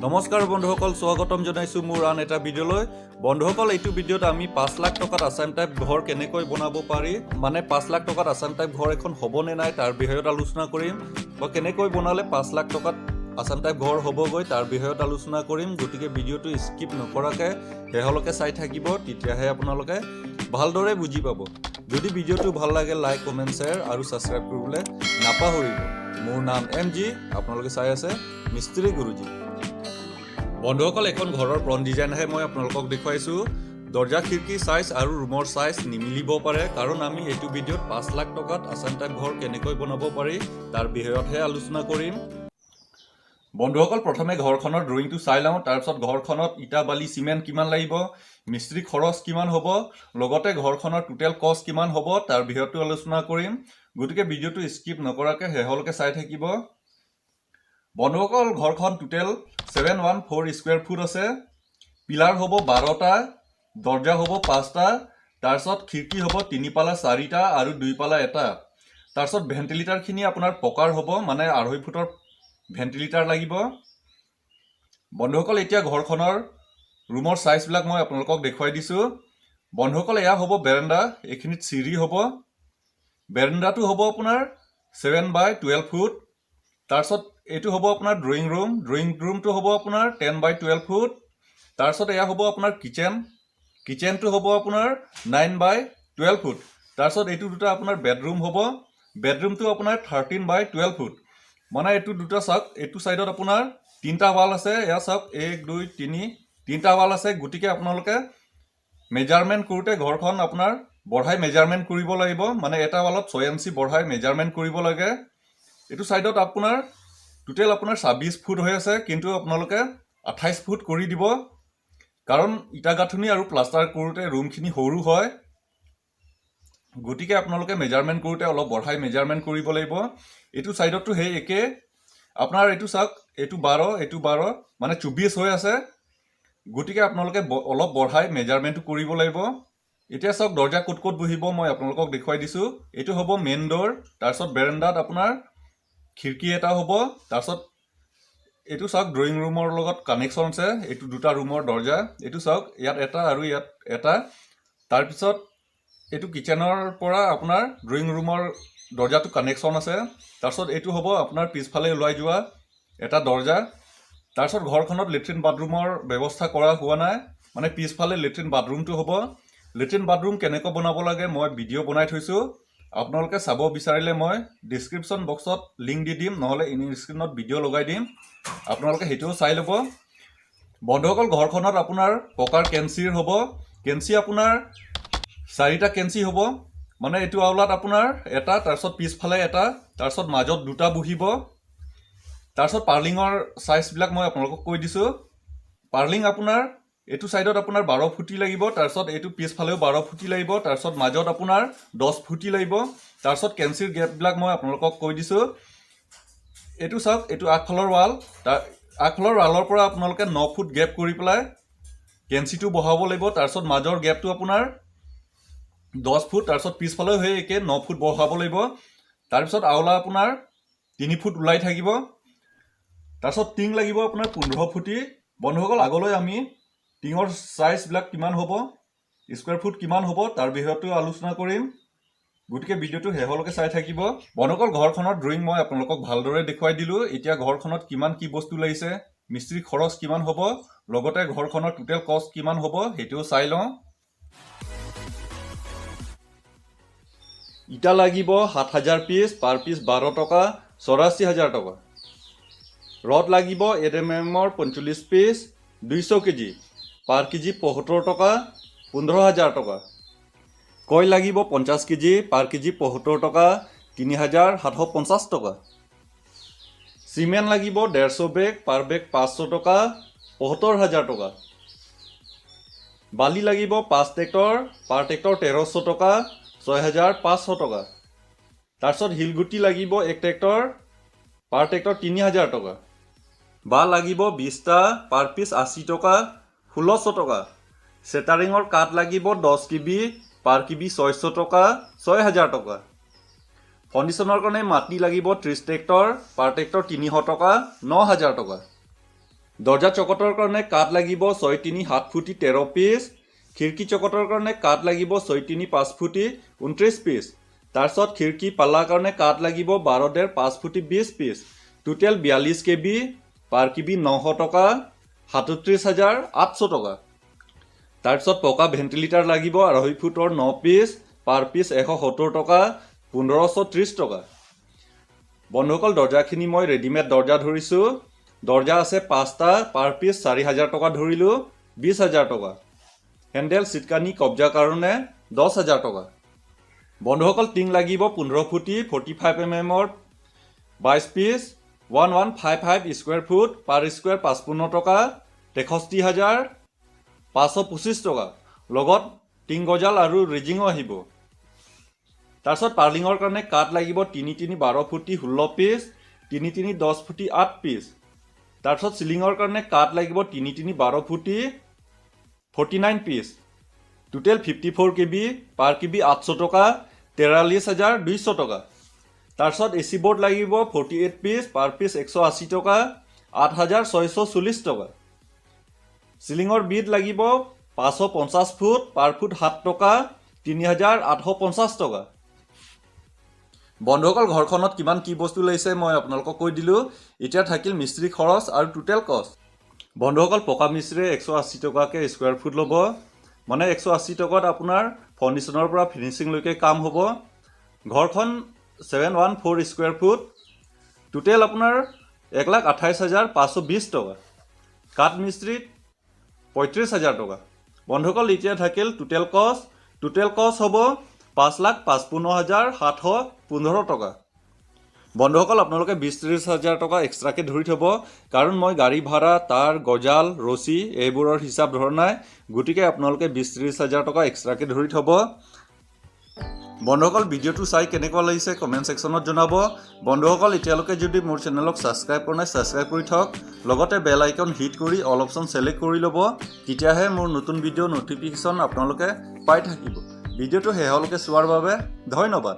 নমস্কাৰ বন্ধুসকল, স্বাগতম জনাইছো মোৰ আন এটা ভিডিঅ'লৈ। বন্ধুসকল, এইটো ভিডিঅ'ত আমি 5 লাখ টকাত আছাম টাইপ ঘৰ কেনেকৈ বনাব পাৰি, মানে 5 লাখ টকাত আছাম টাইপ ঘৰ এখন হ'বনে নাই তাৰ বিষয়ত আলোচনা কৰিম, বা কেনেকৈ বনালে 5 লাখ টকাত আছাম টাইপ ঘৰ হ'বগৈ তাৰ বিষয়ত আলোচনা কৰিম। গতিকে ভিডিঅ'টো স্কিপ নকৰাকৈ শেষলৈকে চাই থাকিব, তেতিয়াহে আপোনালোকে ভালদৰে বুজি পাব। যদি ভিডিঅ'টো ভাল লাগে লাইক, কমেণ্ট, শ্বেয়াৰ আৰু ছাবস্ক্ৰাইব কৰিবলৈ নাপাহৰিব। মোৰ নাম MG, আপোনালোকে চাই আছে মিস্ত্ৰী গুৰুজী। বন্ধুসকল, এখন ঘৰৰ ফ্ৰণ্ট ডিজাইনহে মই আপোনালোকক দেখুৱাইছোঁ। দৰ্জা খিৰিকী চাইজ আৰু ৰুমৰ চাইজ নিমিলিব পাৰে, কাৰণ আমি এইটো ভিডিঅ'ত 5 লাখ টকাত আছাম টাইপ ঘৰ কেনেকৈ বনাব পাৰি তাৰ বিষয়তহে আলোচনা কৰিম। বন্ধুসকল, প্ৰথমে ঘৰখনৰ ড্ৰয়িংটো চাই লওঁ। তাৰপিছত ঘৰখনত ইটা, বালি, চিমেণ্ট কিমান লাগিব, মিস্ত্ৰী খৰচ কিমান হ'ব, লগতে ঘৰখনৰ টোটেল কষ্ট কিমান হ'ব তাৰ বিষয়টো আলোচনা কৰিম। গতিকে ভিডিঅ'টো স্কিপ নকৰাকৈ শেষলৈকে চাই থাকিব। বন্ধুসকল, ঘৰখন টোটেল 714 স্কুৱেৰ ফুট আছে। পিলাৰ হ'ব 12টা, দৰ্জা হ'ব 5টা, তাৰপিছত খিৰিকী হ'ব 3 পালা 4টা আৰু 2 পালা 1টা। তাৰপিছত ভেণ্টিলেটাৰখিনি আপোনাৰ পকাৰ হ'ব, মানে 2.5 ফুটৰ ভেণ্টিলেটাৰ লাগিব। বন্ধুসকল, এতিয়া ঘৰখনৰ ৰুমৰ চাইজবিলাক মই আপোনালোকক দেখুৱাই দিছোঁ। বন্ধুসকল, এয়া হ'ব বেৰেণ্ডা, এইখিনিত চিৰি হ'ব। বেৰেণ্ডাটো হ'ব আপোনাৰ 7x12 ফুট। তাৰপিছত এইটো হ'ব আপোনাৰ ড্ৰয়িং ৰুমটো হ'ব আপোনাৰ 10x12 ফুট। তাৰপিছত এয়া হ'ব আপোনাৰ কিচেনটো হ'ব আপোনাৰ 9x12 ফুট। তাৰপিছত এইটো দুটা আপোনাৰ বেডৰুম হ'ব, বেডৰুমটো আপোনাৰ 13x12 ফুট। মানে এইটো দুটা চাওক, এইটো চাইডত আপোনাৰ 3টা ৱাল আছে, এয়া চাওক 1 2 3 3টা ৱাল আছে। গতিকে আপোনালোকে মেজাৰমেণ্ট কৰোঁতে ঘৰখন আপোনাৰ বঢ়াই মেজাৰমেণ্ট কৰিব লাগিব, মানে এটা ৱালত 6 ইঞ্চি বঢ়াই মেজাৰমেণ্ট কৰিব লাগে। এইটো চাইডত আপোনাৰ টোটেল আপোনাৰ 26 ফুট হৈ আছে, কিন্তু আপোনালোকে 28 ফুট কৰি দিব, কাৰণ ইটা গাঁথনি আৰু প্লাষ্টাৰ কৰোঁতে ৰুমখিনি সৰু হয়। গতিকে আপোনালোকে মেজাৰমেণ্ট কৰোঁতে অলপ বঢ়াই মেজাৰমেণ্ট কৰিব লাগিব। এইটো চাইডতো সেই একে আপোনাৰ এইটো চাওক, এইটো 12 মানে 24 হৈ আছে। গতিকে আপোনালোকে অলপ বঢ়াই মেজাৰমেণ্টটো কৰিব লাগিব। এতিয়া চাওক দৰ্জা ক'ত ক'ত বহিব মই আপোনালোকক দেখুৱাই দিছোঁ। এইটো হ'ব মেইন ড'ৰ, তাৰপিছত বেৰেণ্ডাত আপোনাৰ খিৰিকী এটা হ'ব। তাৰপিছত এইটো চাওক ড্ৰয়িং ৰুমৰ লগত কানেকশ্যন আছে, এইটো দুটা ৰুমৰ দৰ্জা। এইটো চাওক ইয়াত এটা আৰু ইয়াত এটা। তাৰপিছত এইটো কিচেনৰ পৰা আপোনাৰ ড্ৰয়িং ৰুমৰ দৰ্জাটো কানেকশ্যন আছে। তাৰপিছত এইটো হ'ব আপোনাৰ পিছফালে ওলাই যোৱা এটা দৰ্জা। তাৰপিছত ঘৰখনত লেট্ৰিন বাথৰুমৰ ব্যৱস্থা কৰা হোৱা নাই, মানে পিছফালে লেট্ৰিন বাথৰুমটো হ'ব। লেট্ৰিন বাথৰুম কেনেকৈ বনাব লাগে মই ভিডিঅ' বনাই থৈছোঁ, আপোনালোকে চাব বিচাৰিলে মই ডিছক্ৰিপশ্যন বক্সত লিংক দি দিম, নহ'লে স্ক্ৰীণত ভিডিঅ' লগাই দিম, আপোনালোকে সেইটোও চাই ল'ব। বন্ধুসকল, ঘৰখনত আপোনাৰ পকাৰ কেঞ্চিৰ হ'ব। কেঞ্চি আপোনাৰ 4টা কেঞ্চি হ'ব, মানে এইটো আউলাত আপোনাৰ এটা, তাৰপিছত পিছফালে এটা, তাৰপিছত মাজত দুটা বহিব। তাৰপিছত পাৰ্লিঙৰ চাইজবিলাক মই আপোনালোকক কৈ দিছোঁ। পাৰ্লিং আপোনাৰ এইটো চাইডত আপোনাৰ 12 ফুটি লাগিব, তাৰপিছত এইটো পিছফালেও 12 ফুটি লাগিব, তাৰপিছত মাজত আপোনাৰ 10 ফুটি লাগিব। তাৰপিছত কেঞ্চিৰ গেপবিলাক মই আপোনালোকক কৈ দিছোঁ। এইটো চাওক, এইটো আগফালৰ ৱাল, আগফালৰ ৱালৰ পৰা আপোনালোকে 9 ফুট গেপ কৰি পেলাই কেঞ্চিটো বহাব লাগিব। তাৰপিছত মাজৰ গেপটো আপোনাৰ 10 ফুট, তাৰপিছত পিছফালেও সেই একে 9 ফুট বহাব লাগিব। তাৰপিছত আউলা আপোনাৰ 3 ফুট ওলাই থাকিব। তাৰপিছত টিং লাগিব আপোনাৰ 15 ফুটি। বন্ধুসকল, আগলৈ আমি টিঙৰ চাইজবিলাক কিমান হ'ব, স্কুৱেৰ ফুট কিমান হ'ব তাৰ বিষয়তো আলোচনা কৰিম। গতিকে ভিডিঅ'টো শেষলৈকে চাই থাকিব। বন্ধুসকল, ঘৰখনৰ ড্ৰয়িং মই আপোনালোকক ভালদৰে দেখুৱাই দিলোঁ। এতিয়া ঘৰখনত কিমান কি বস্তু লাগিছে, মিস্ত্ৰী খৰচ কিমান হ'ব, লগতে ঘৰখনৰ টোটেল কষ্ট কিমান হ'ব সেইটোও চাই লওঁ। ইটা লাগিব 7,000 পিচ, পাৰ পিচ 12 টকা, 84,000 টকা। ৰড লাগিব 8 mm 45 পিচ, 200 কেজি, পাৰ কেজি 75 টকা, 15,000 টকা। কইল লাগিব 50 কেজি, পাৰ কেজি 75 টকা, 3,750 টকা। চিমেণ্ট লাগিব 150 বেগ, পাৰ বেগ 500 টকা, 75,000 টকা। বালি লাগিব 5 ট্ৰেক্টৰ, পাৰ ট্ৰেক্টৰ 1,300 টকা, 6,500 টকা। তাৰপিছত শিলগুটি লাগিব 1 ট্ৰেক্টৰ, পাৰ ট্ৰেক্টৰ 3,000 টকা। বাঁহ লাগিব 20টা, পাৰ পিচ 80 টকা, 1,600 টকা। চেটাৰিঙৰ কাঠ লাগিব 10 কেবি, পাৰ কেবি 600 টকা, 6,000 টকা। ফাউণ্ডেশ্যনৰ কাৰণে মাটি লাগিব 30 ট্ৰেক্টৰ, পাৰ ট্ৰেক্টৰ 300 টকা, 9,000 টকা। দৰ্জা চকটৰ কাৰণে কাঠ লাগিব 6 3 7 ফুটি 13 পিচ। খিৰিকী চকটৰ কাৰণে কাঠ লাগিব 6 3 5 ফুটি 29 পিচ। তাৰপিছত খিৰিকী পাল্লাৰ কাৰণে কাঠ লাগিব 12 1/2 5 ফুটি 20 পিচ। টোটেল 42 কেবি, পাৰ কেবি 900 টকা, 37,800 টকা। তাৰপিছত পকা ভেণ্টিলেটাৰ লাগিব 2.5 ফুটৰ 9 পিচ, পাৰ পিচ 170 টকা, 1530 টকা। বন্ধুসকল দৰ্জাখিনি মই ৰেডিমেড দৰ্জা ধৰিছোঁ। দৰ্জা আছে 5টা, পাৰ পিচ 4,000 টকা ধৰিলোঁ, 20,000 টকা। হেণ্ডেল চিটকানি কব্জাৰ কাৰণে 10,000 টকা। বন্ধুসকল টিং লাগিব 15 ফুটি 45 mm 22 পিচ, 1155 স্কুৱেৰ ফুট, পাৰ স্কুৱেৰ 55 টকা, 63,525 টকা। লগত টিং গজাল আৰু ৰেজিঙো আহিব। তাৰপিছত পাৰ্লিঙৰ কাৰণে কাঠ লাগিব 3 3 12 ফুটি 16 পিচ, 3 3 10 ফুটি 8 পিচ। তাৰপিছত চিলিঙৰ কাৰণে কাঠ লাগিব 3 3 12 ফুটি 49 পিচ। টোটেল 54 কেবি, পাৰ কেবি 800 টকা, 43,200 টকা। তাৰপিছত এচি বৰ্ড লাগিব 48 পিচ, পাৰ পিচ 180 টকা, 8,640 টকা। চিলিঙৰ বিট লাগিব 550 ফুট, পাৰ ফুট 7 টকা, 3,850 টকা। বন্ধুসকল ঘৰখনত কিমান কি বস্তু লাগিছে মই আপোনালোকক কৈ দিলোঁ। এতিয়া থাকিল মিস্ত্ৰী খৰচ আৰু টোটেল কষ্ট। বন্ধুসকল পকা মিস্ত্ৰীয়ে 180 টকাকৈ স্কুৱেৰ ফুট ল'ব। মানে 180 টকাত আপোনাৰ ফাউণ্ডেশ্যনৰ পৰা ফিনিচিংলৈকে কাম হ'ব। ঘৰখন 714 স্কুৱেৰ ফুট। টোটেল আপোনাৰ 1,28,520 টকা। কাঠ মিস্ত্ৰীত 35,000 টকা। বন্ধুসকল এতিয়া থাকিল টোটেল কষ্ট। টোটেল কষ্ট হ'ব 5,55,715 টকা। বন্ধুসকল আপোনালোকে 20-30,000 টকা এক্সট্ৰাকৈ ধৰি থ'ব, কাৰণ মই গাড়ী ভাড়া, তাৰ গজাল, ৰছী এইবোৰৰ হিচাপ ধৰা নাই। গতিকে আপোনালোকে 20-30,000 টকা এক্সট্ৰাকৈ ধৰি থ'ব। বন্ধুসকল ভিডিঅ'টো চাই কেনেকুৱা লাগিছে কমেণ্ট ছেকশ্যনত জনাব। বন্ধুসকল এতিয়ালৈকে যদি মোৰ চেনেলক ছাবস্ক্ৰাইব কৰা নাই ছাবস্ক্ৰাইব কৰি থওক। লগতে বেল আইকন হিট কৰি অল অপশ্যন ছিলেক্ট কৰি ল'ব। তেতিয়াহে মোৰ নতুন ভিডিঅ' ন'টিফিকেশ্যন আপোনালোকে পাই থাকিব। ভিডিঅ'টো শেষলৈকে চোৱাৰ বাবে ধন্যবাদ।